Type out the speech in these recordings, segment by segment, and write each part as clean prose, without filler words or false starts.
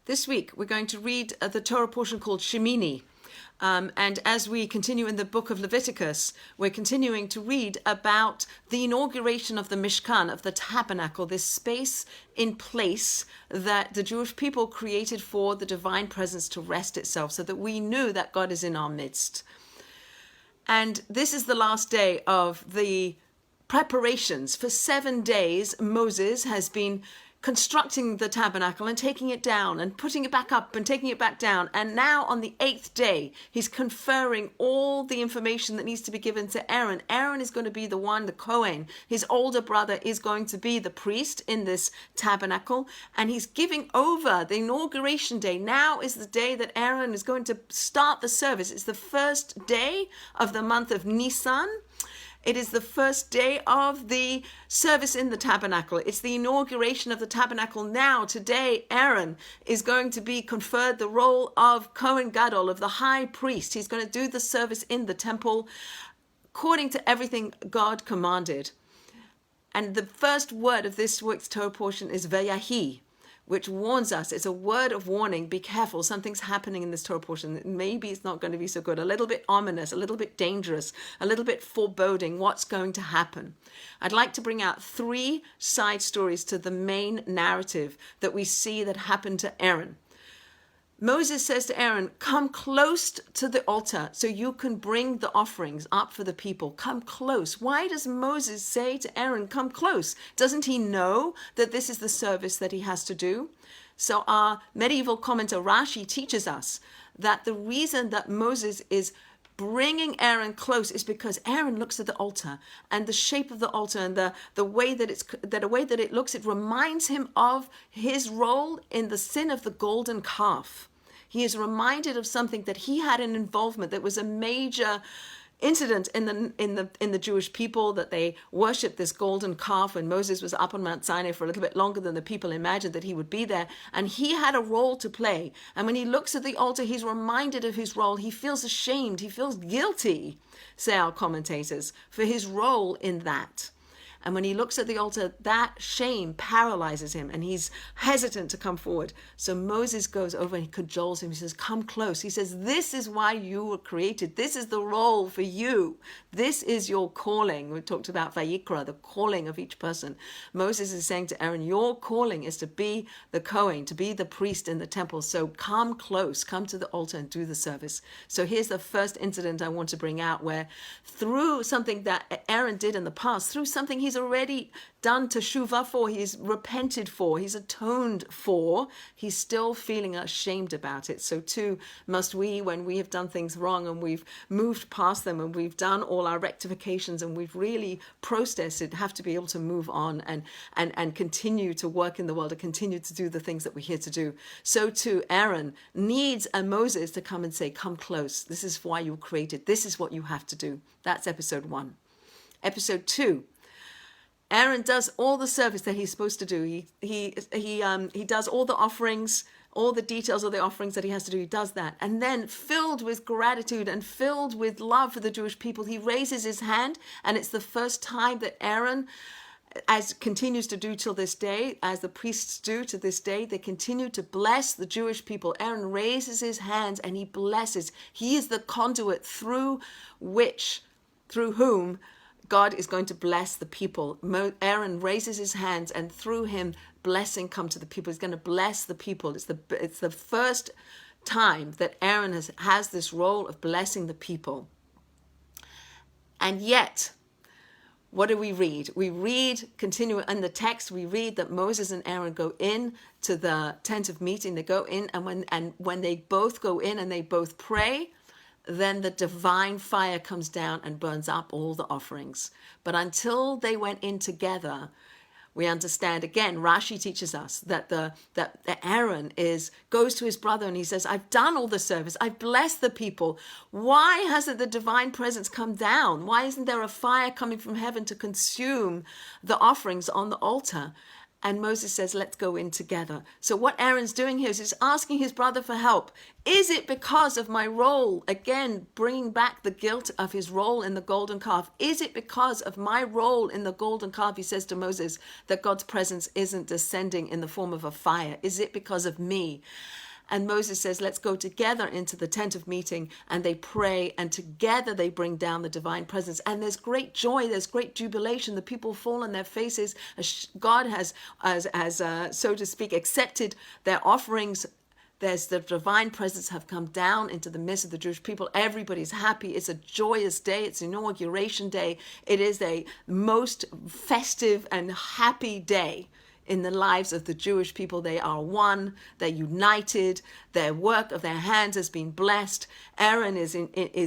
This week, we're going to read the Torah portion called Shemini. And as we continue in the book of Leviticus, we're continuing to read about the inauguration of the Mishkan, of the tabernacle, this space in place that the Jewish people created for the divine presence to rest itself, so that we knew that God is in our midst. And this is the last day of the preparations. For 7 days, Moses has been constructing the tabernacle and taking it down and putting it back up and taking it back down. And now on the 8th day, he's conferring all the information that needs to be given to Aaron. Aaron is going to be the one, the Kohen. His older brother is going to be the priest in this tabernacle. And he's giving over the inauguration day. Now is the day that Aaron is going to start the service. It's the first day of the month of Nisan. It is the first day of the service in the tabernacle. It's the inauguration of the tabernacle now. Today, Aaron is going to be conferred the role of Kohen Gadol, of the high priest. He's going to do the service in the temple according to everything God commanded. And the first word of this week's Torah portion is Vayahi, which warns us. It's a word of warning. Be careful. Something's happening in this Torah portion. Maybe it's not going to be so good. A little bit ominous, a little bit dangerous, a little bit foreboding what's going to happen. I'd like to bring out 3 side stories to the main narrative that we see that happened to Aaron. Moses says to Aaron, come close to the altar so you can bring the offerings up for the people. Come close. Why does Moses say to Aaron, come close? Doesn't he know that this is the service that he has to do? So our medieval commentator Rashi teaches us that the reason that Moses is bringing Aaron close is because Aaron looks at the altar, and the shape of the altar and the way that it looks, it reminds him of his role in the sin of the golden calf. He is reminded of something that he had an involvement, that was a major incident in the Jewish people, that they worshipped this golden calf when Moses was up on Mount Sinai for a little bit longer than the people imagined that he would be there, and he had a role to play. And when he looks at the altar, he's reminded of his role. He feels ashamed, he feels guilty, say our commentators, for his role in that. And when he looks at the altar, that shame paralyzes him and he's hesitant to come forward. So Moses goes over and he cajoles him. He says, come close. He says, this is why you were created. This is the role for you. This is your calling. We talked about Vayikra, the calling of each person. Moses is saying to Aaron, your calling is to be the Kohen, to be the priest in the temple. So come close, come to the altar and do the service. So here's the first incident I want to bring out, where through something that Aaron did in the past, through something he's already done teshuvah for, he's repented for, he's atoned for, he's still feeling ashamed about it. So too must we, when we have done things wrong and we've moved past them and we've done all our rectifications and we've really processed it, have to be able to move on and continue to work in the world and continue to do the things that we're here to do. So too Aaron needs a Moses to come and say, come close. This is why you were created. This is what you have to do. That's episode 1. Episode 2. Aaron does all the service that he's supposed to do. He does all the offerings, all the details of the offerings that he has to do. He does that. And then, filled with gratitude and filled with love for the Jewish people, he raises his hand. And it's the first time that Aaron, as continues to do till this day, as the priests do to this day, they continue to bless the Jewish people. Aaron raises his hands and he blesses. He is the conduit through whom God is going to bless the people. Aaron raises his hands, and through him, blessing comes to the people. He's going to bless the people. It's the first time that Aaron has this role of blessing the people. And yet, what do we read? We read, continue in the text, we read that Moses and Aaron go in to the tent of meeting. They go in, and when they both go in and they both pray, then the divine fire comes down and burns up all the offerings. But until they went in together, we understand, again, Rashi teaches us that Aaron goes to his brother and he says, I've done all the service. I've blessed the people. Why hasn't the divine presence come down? Why isn't there a fire coming from heaven to consume the offerings on the altar? And Moses says, let's go in together. So what Aaron's doing here is he's asking his brother for help. Is it because of my role? Again, bringing back the guilt of his role in the golden calf. Is it because of my role in the golden calf, he says to Moses, that God's presence isn't descending in the form of a fire? Is it because of me? And Moses says, let's go together into the tent of meeting, and they pray, and together they bring down the divine presence. And there's great joy, there's great jubilation. The people fall on their faces. God has, so to speak, accepted their offerings. There's the divine presence have come down into the midst of the Jewish people. Everybody's happy. It's a joyous day. It's inauguration day. It is a most festive and happy day in the lives of the Jewish people. They are one, they're united, their work of their hands has been blessed. Aaron is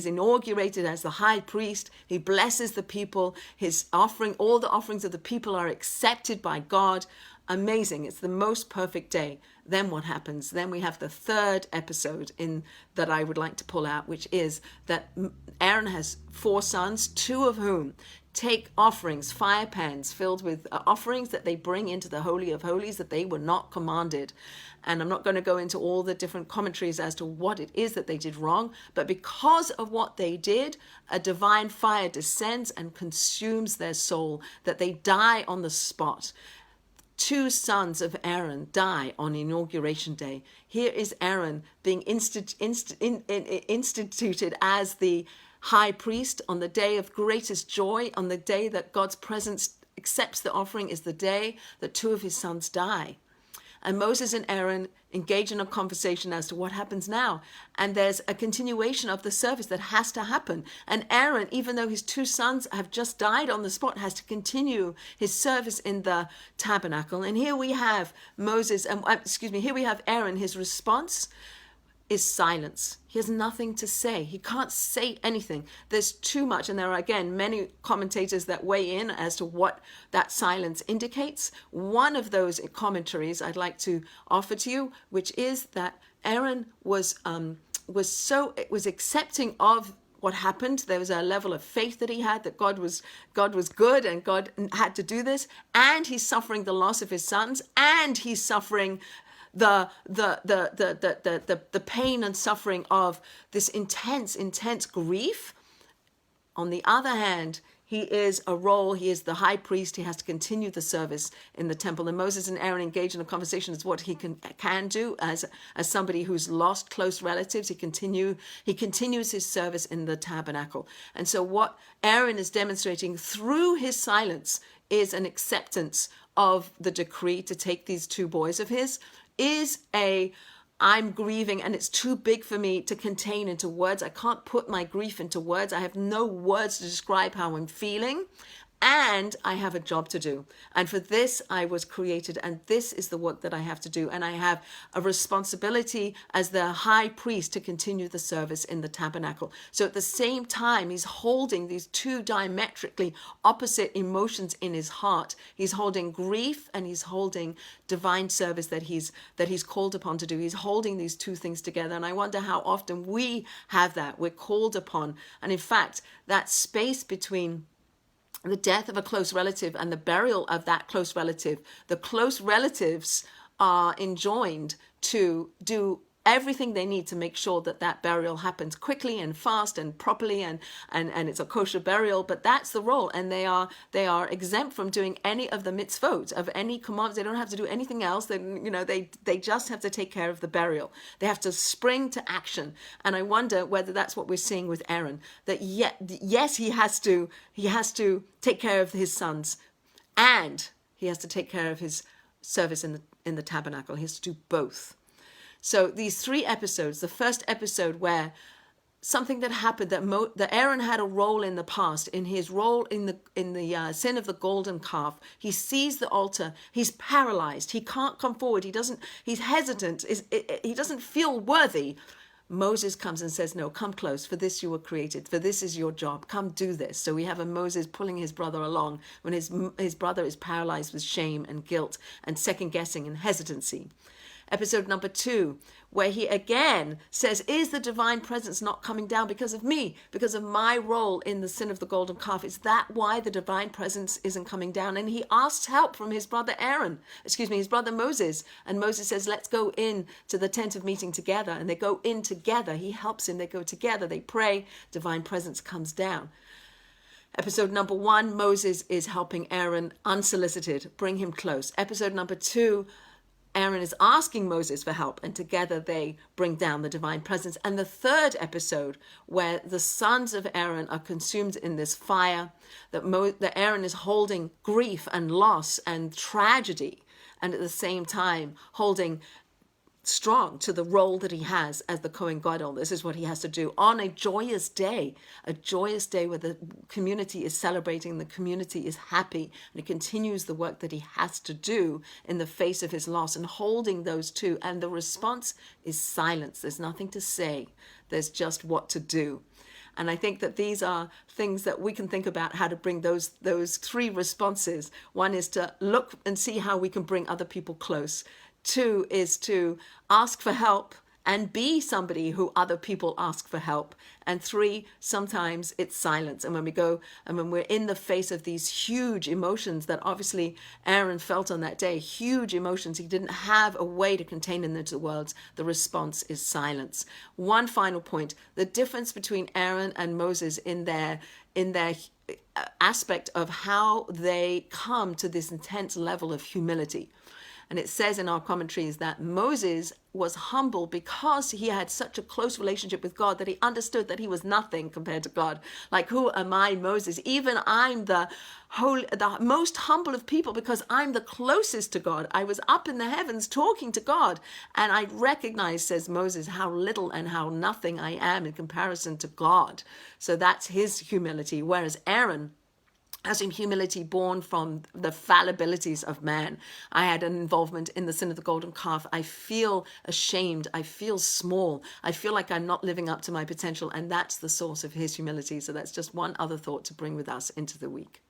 inaugurated as the high priest. He blesses the people. His offering, all the offerings of the people are accepted by God. Amazing. It's the most perfect day. Then what happens? Then we have the third episode that I would like to pull out, which is that Aaron has 4 sons, 2 of whom take offerings, fire pans filled with offerings that they bring into the Holy of Holies that they were not commanded. And I'm not going to go into all the different commentaries as to what it is that they did wrong, but because of what they did, a divine fire descends and consumes their soul, that they die on the spot. 2 sons of Aaron die on inauguration day. Here is Aaron being instituted as the high priest on the day of greatest joy, on the day that God's presence accepts the offering, is the day that 2 of his sons die. And Moses and Aaron engage in a conversation as to what happens now. And there's a continuation of the service that has to happen. And Aaron, even though his 2 sons have just died on the spot, has to continue his service in the tabernacle. And here we have here we have Aaron. His response is silence. He has nothing to say. He can't say anything. There's too much. And there are, again, many commentators that weigh in as to what that silence indicates. One of those commentaries I'd like to offer to you, which is that Aaron was accepting of what happened. There was a level of faith that he had, that God was good and God had to do this. And he's suffering the loss of his sons, and he's suffering the pain and suffering of this intense grief. On the other hand, he is the high priest. He has to continue the service in the temple. And Moses and Aaron engage in a conversation as what he can do as somebody who's lost close relatives. He continues his service in the tabernacle. And so what Aaron is demonstrating through his silence is an acceptance of the decree to take these 2 boys of his. I'm grieving and it's too big for me to contain into words. I can't put my grief into words. I have no words to describe how I'm feeling. And I have a job to do. And for this I was created, and this is the work that I have to do. And I have a responsibility as the high priest to continue the service in the tabernacle. So at the same time, he's holding these 2 diametrically opposite emotions in his heart. He's holding grief and he's holding divine service that he's called upon to do. He's holding these 2 things together. And I wonder how often we have that. We're called upon. And in fact, that space between the death of a close relative and the burial of that close relative, the close relatives are enjoined to do everything they need to make sure that that burial happens quickly and fast and properly, and it's a kosher burial. But that's the role, and they are exempt from doing any of the mitzvot, of any commands. They don't have to do anything else. They just have to take care of the burial. They have to spring to action. And I wonder whether that's what we're seeing with Aaron, that yes, he has to take care of his sons, and he has to take care of his service in the tabernacle. He has to do both. So these 3 episodes, the first episode where something that happened, that Aaron had a role in the past, in his role in the sin of the golden calf. He sees the altar. He's paralyzed. He can't come forward. He's hesitant. He doesn't feel worthy. Moses comes and says, no, come close. For this you were created. For this is your job. Come do this. So we have a Moses pulling his brother along when his brother is paralyzed with shame and guilt and second guessing and hesitancy. Episode number 2, where he again says, is the divine presence not coming down because of me, because of my role in the sin of the golden calf? Is that why the divine presence isn't coming down? And he asks help from his brother his brother Moses. And Moses says, let's go in to the tent of meeting together. And they go in together. He helps him. They go together. They pray. Divine presence comes down. Episode number 1, Moses is helping Aaron unsolicited, bring him close. Episode number 2, Aaron is asking Moses for help, and together they bring down the divine presence. And the third episode, where the sons of Aaron are consumed in this fire, that Aaron is holding grief and loss and tragedy, and at the same time holding strong to the role that he has as the Kohen Gadol. This is what he has to do on a joyous day where the community is celebrating, the community is happy, and he continues the work that he has to do in the face of his loss, and holding those two. And the response is silence. There's nothing to say. There's just what to do. And I think that these are things that we can think about how to bring those 3 responses. One is to look and see how we can bring other people close. 2 is to ask for help and be somebody who other people ask for help. And 3, sometimes it's silence. And when we're in the face of these huge emotions that obviously Aaron felt on that day, huge emotions he didn't have a way to contain in the words, the response is silence. One final point, the difference between Aaron and Moses in their aspect of how they come to this intense level of humility. And it says in our commentaries that Moses was humble because he had such a close relationship with God that he understood that he was nothing compared to God. Like, who am I, Moses? Even I'm the most humble of people because I'm the closest to God. I was up in the heavens talking to God. And I recognize, says Moses, how little and how nothing I am in comparison to God. So that's his humility. Whereas Aaron has in humility born from the fallibilities of man. I had an involvement in the sin of the golden calf. I feel ashamed. I feel small. I feel like I'm not living up to my potential. And that's the source of his humility. So that's just one other thought to bring with us into the week.